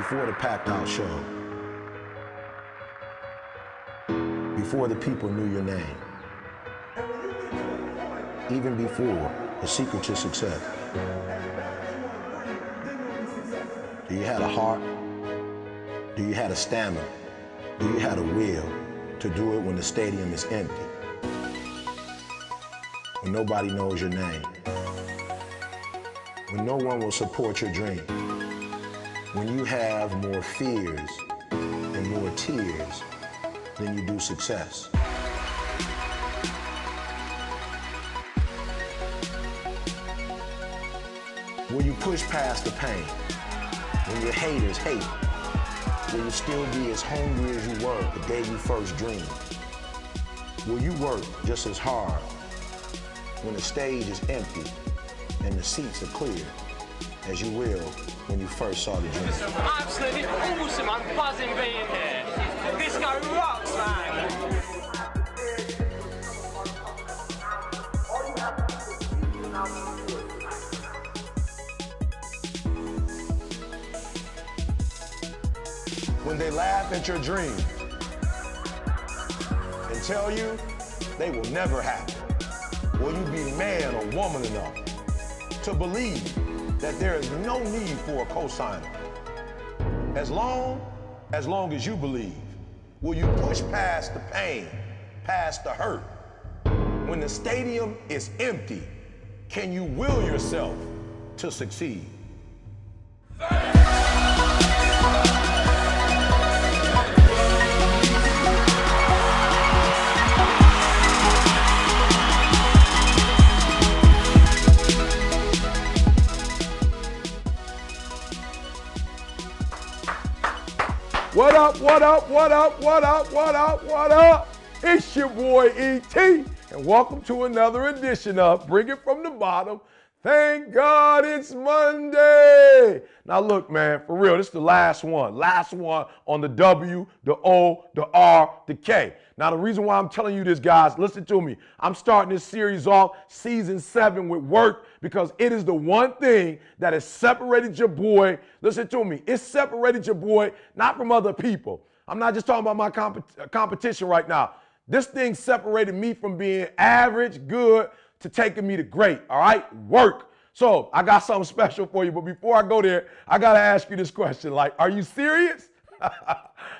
before the packed out show, before the people knew your name, even before the secret to success. Do you have a heart? Do you have a stamina? Do you have a will to do it when the stadium is empty? When nobody knows your name? When no one will support your dream? When you have more fears and more tears than you do success? Will you push past the pain when your haters hate? Will you still be as hungry as you were the day you first dreamed? Will you work just as hard when the stage is empty and the seats are clear as you will when you first saw the dream? Absolutely awesome, I'm buzzing being here. This guy rocks, man. When they laugh at your dreams and tell you they will never happen, will you be man or woman enough to believe that there is no need for a cosigner? As long as you believe, will you push past the pain, past the hurt? When the stadium is empty, can you will yourself to succeed? What up, what up, what up, what up, what up, what up? It's your boy E.T. and welcome to another edition of Bring It From the Bottom. Thank God it's Monday. Now look, man, for real, this is the last one on the W, the O, the R, the K. Now the reason why I'm telling you this, guys, listen to me. I'm starting this series off, season 7, with work, because it is the one thing that has separated your boy. Listen to me. It's separated your boy not from other people. I'm not just talking about my competition right now. This thing separated me from being average, good, to taking me to great, all right? Work. So I got something special for you, but before I go there, I got to ask you this question. Like, are you serious?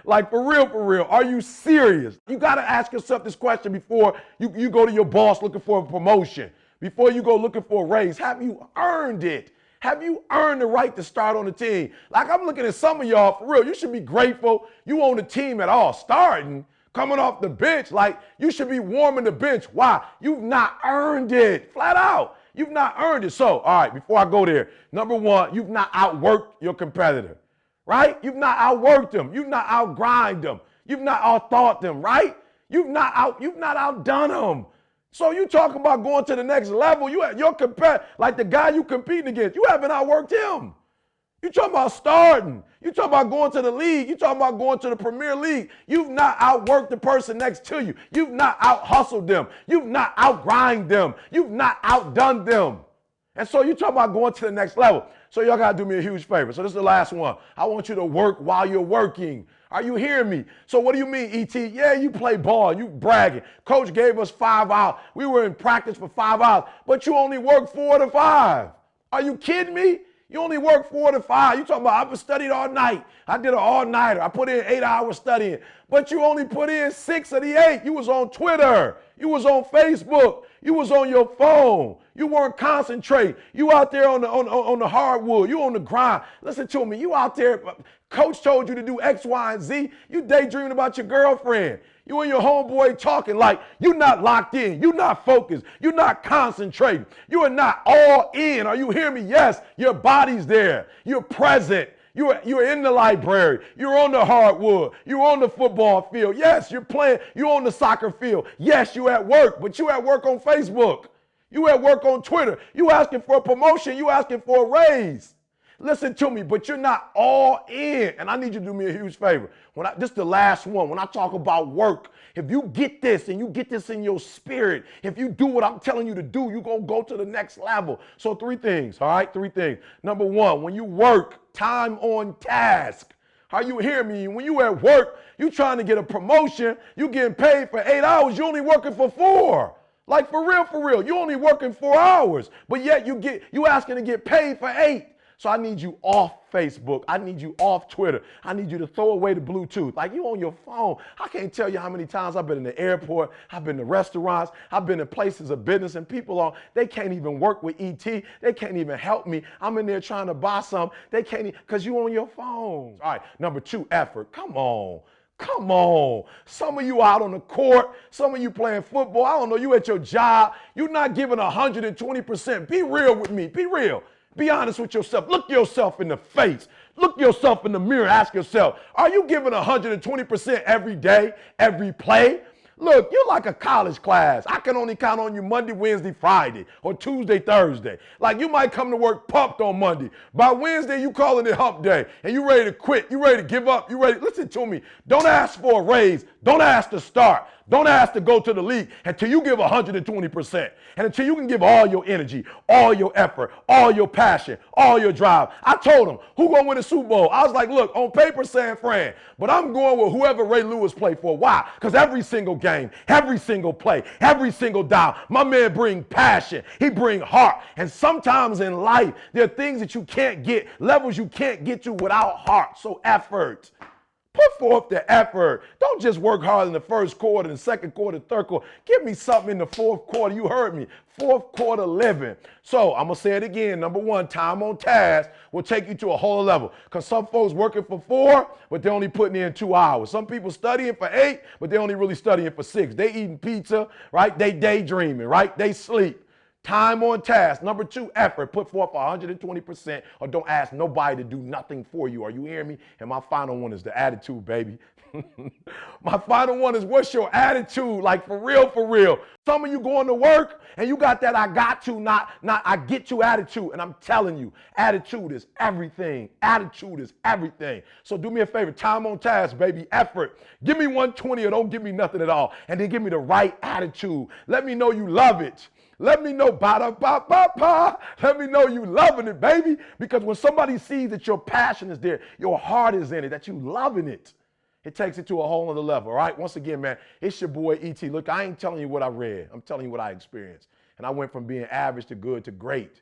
Like, for real, are you serious? You got to ask yourself this question before you go to your boss looking for a promotion, before you go looking for a raise. Have you earned it? Have you earned the right to start on the team? Like, I'm looking at some of y'all, for real, you should be grateful you on the team at all. Starting, coming off the bench, like, you should be warming the bench. Why? You've not earned it, flat out. You've not earned it. So, all right, before I go there, number one, you've not outworked your competitor, right? You've not outworked them. You've not outgrind them. You've not outthought them, right? You've not outdone them. So you talking about going to the next level. Your competitor, like the guy you competing against, you haven't outworked him. You talking about starting. You talking about going to the league. You talking about going to the Premier League. You've not outworked the person next to you. You've not out-hustled them. You've not outgrind them. You've not outdone them. And so you talking about going to the next level. So y'all got to do me a huge favor. So this is the last one. I want you to work while you're working. Are you hearing me? So what do you mean, E.T.? Yeah, you play ball, you bragging. Coach gave us 5 hours. We were in practice for 5 hours, but you only work 4 to 5. Are you kidding me? You only work 4 to 5. You talking about, I've studied all night. I did an all-nighter. I put in 8 hours studying, but you only put in 6 of the 8. You was on Twitter. You was on Facebook. You was on your phone. You weren't concentrating. You out there on the hardwood. You on the grind. Listen to me. You out there. Coach told you to do X, Y, and Z. You daydreaming about your girlfriend. You and your homeboy talking like you're not locked in. You're not focused. You're not concentrating. You are not all in. Are you hearing me? Yes, your body's there. You're present. You're in the library. You're on the hardwood. You're on the football field. Yes, you're playing. You're on the soccer field. Yes, you're at work, but you at work on Facebook. You at work on Twitter. You asking for a promotion. You asking for a raise. Listen to me, but you're not all in. And I need you to do me a huge favor. This is the last one. When I talk about work, if you get this and you get this in your spirit, if you do what I'm telling you to do, you're going to go to the next level. So 3 things, all right? 3 things. Number 1, when you work, time on task. Are you hearing me? When you at work, you trying to get a promotion, you getting paid for 8 hours, you only working for 4. Like for real, you only working 4 hours, but yet you asking to get paid for 8. So I need you off Facebook. I need you off Twitter. I need you to throw away the Bluetooth. Like you on your phone. I can't tell you how many times I've been in the airport. I've been to restaurants. I've been in places of business and people they can't even work with ET. They can't even help me. I'm in there trying to buy something. They can't because you on your phone. All right, number 2, effort. Come on. Come on. Some of you out on the court, some of you playing football. I don't know, you at your job. You're not giving 120%. Be real with me. Be real. Be honest with yourself. Look yourself in the face. Look yourself in the mirror. Ask yourself, are you giving 120% every day, every play? Look, you're like a college class. I can only count on you Monday, Wednesday, Friday, or Tuesday, Thursday. Like you might come to work pumped on Monday. By Wednesday, you calling it hump day, and you ready to quit. You ready to give up. You ready. Listen to me. Don't ask for a raise. Don't ask to start. Don't ask to go to the league until you give 120%. And until you can give all your energy, all your effort, all your passion, all your drive. I told him, who gonna win the Super Bowl? I was like, look, on paper, San Fran, but I'm going with whoever Ray Lewis played for. Why? Because every single game, every single play, every single down, my man bring passion. He bring heart. And sometimes in life, there are things that you can't get, levels you can't get to without heart. So effort. Put forth the effort. Don't just work hard in the first quarter, the second quarter, third quarter. Give me something in the fourth quarter. You heard me. Fourth quarter living. So I'm going to say it again. Number 1, time on task will take you to a whole level. Because some folks working for 4, but they're only putting in 2 hours. Some people studying for 8, but they're only really studying for 6. They eating pizza, right? They daydreaming, right? They sleep. Time on task. Number 2, effort. Put forth 120% or don't ask nobody to do nothing for you. Are you hearing me? And my final one is the attitude, baby. My final one is what's your attitude? Like for real, for real. Some of you going to work and you got that I got to, not I get to attitude. And I'm telling you, attitude is everything. Attitude is everything. So do me a favor. Time on task, baby. Effort. Give me 120 or don't give me nothing at all. And then give me the right attitude. Let me know you love it. Let me know, ba-da-ba-ba-ba. Let me know you loving it, baby. Because when somebody sees that your passion is there, your heart is in it, that you loving it, it takes it to a whole other level, all right? Once again, man, it's your boy E.T. Look, I ain't telling you what I read. I'm telling you what I experienced. And I went from being average to good to great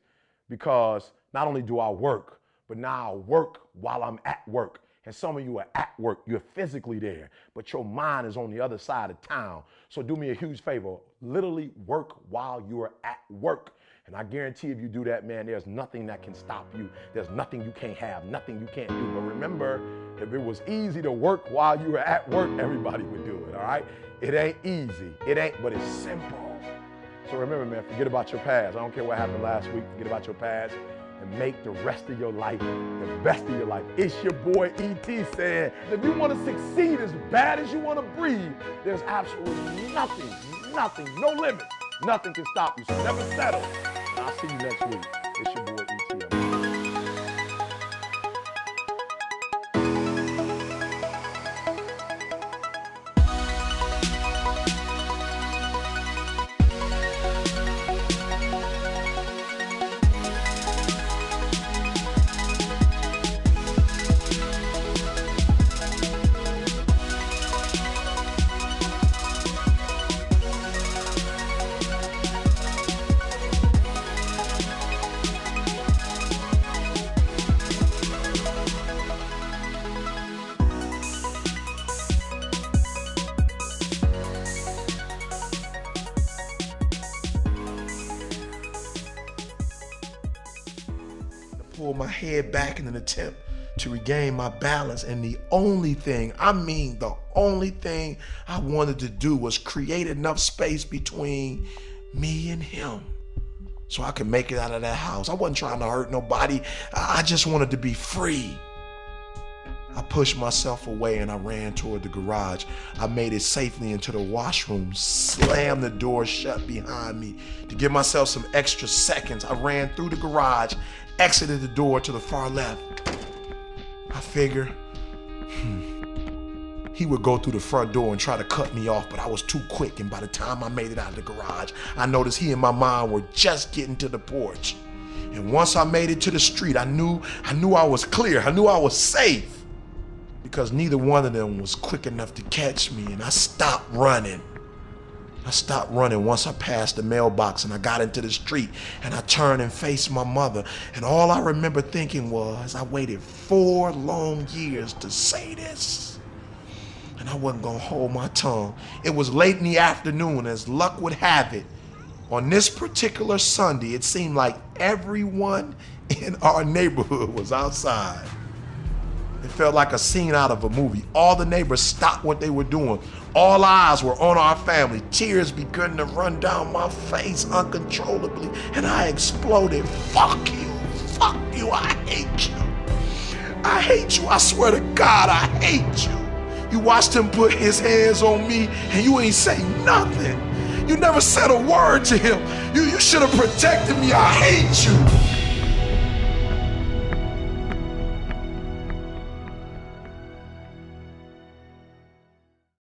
because not only do I work, but now I work while I'm at work. And some of you are at work, you're physically there, but your mind is on the other side of town. So do me a huge favor, literally work while you're at work. And I guarantee if you do that, man, there's nothing that can stop you. There's nothing you can't have, nothing you can't do. But remember, if it was easy to work while you were at work, everybody would do it, all right? It ain't easy, but it's simple. So remember, man, forget about your past. I don't care what happened last week, forget about your past. And make the rest of your life the best of your life. It's your boy E.T. saying, if you want to succeed as bad as you want to breathe, there's absolutely nothing, no limit. Nothing can stop you, so never settle. And I'll see you next week. It's your boy E.T. Pull my head back in an attempt to regain my balance. And the only thing I wanted to do was create enough space between me and him so I could make it out of that house. I wasn't trying to hurt nobody. I just wanted to be free. I pushed myself away and I ran toward the garage. I made it safely into the washroom, slammed the door shut behind me. To give myself some extra seconds, I ran through the garage, exited the door to the far left. I figure, he would go through the front door and try to cut me off, but I was too quick, and by the time I made it out of the garage, I noticed he and my mom were just getting to the porch. And once I made it to the street, I knew I was clear. I knew I was safe. because neither one of them was quick enough to catch me, and I stopped running. I stopped running once I passed the mailbox and I got into the street, and I turned and faced my mother. And all I remember thinking was, I waited 4 long years to say this, and I wasn't gonna hold my tongue. It was late in the afternoon, as luck would have it. On this particular Sunday, it seemed like everyone in our neighborhood was outside. It felt like a scene out of a movie. All the neighbors stopped what they were doing. All eyes were on our family. Tears began to run down my face uncontrollably, and I exploded. Fuck you, I hate you. I hate you, I swear to God, I hate you. You watched him put his hands on me, and you ain't say nothing. You never said a word to him. You should have protected me. I hate you.